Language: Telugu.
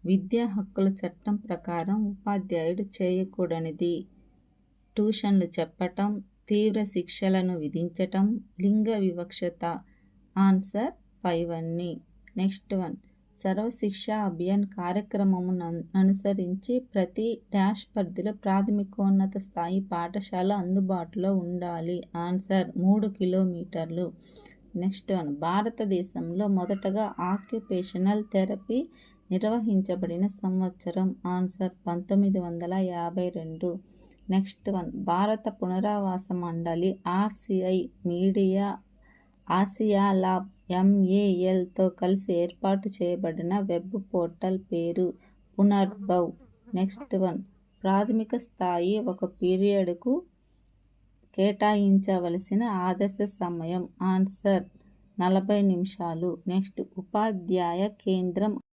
విద్యా హక్కుల చట్టం ప్రకారం ఉపాధ్యాయుడు చేయకూడనిది ట్యూషన్లు చెప్పటం, తీవ్ర శిక్షలను విధించటం, లింగ వివక్షత. ఆన్సర్ పైవన్నీ. నెక్స్ట్ వన్, సర్వశిక్ష అభియాన్ కార్యక్రమమును అనుసరించి ప్రతి డాష్ పరిధిలో ప్రాథమికోన్నత స్థాయి పాఠశాల అందుబాటులో ఉండాలి. ఆన్సర్ 3 కిలోమీటర్లు. నెక్స్ట్ వన్, భారతదేశంలో మొదటగా ఆక్యుపేషనల్ థెరపీ నిర్వహించబడిన సంవత్సరం. ఆన్సర్ 1952. నెక్స్ట్ వన్, భారత పునరావాస మండలి ఆర్సిఐ మీడియా ఆసియా ల్యాబ్ MALతో కలిసి ఏర్పాటు చేయబడిన వెబ్ పోర్టల్ పేరు పునర్భవ్. నెక్స్ట్ వన్, ప్రాథమిక స్థాయి ఒక పీరియడ్కు కేటాయించవలసిన ఆదర్శ సమయం. ఆన్సర్ 40 నిమిషాలు. నెక్స్ట్, ఉపాధ్యాయ కేంద్రం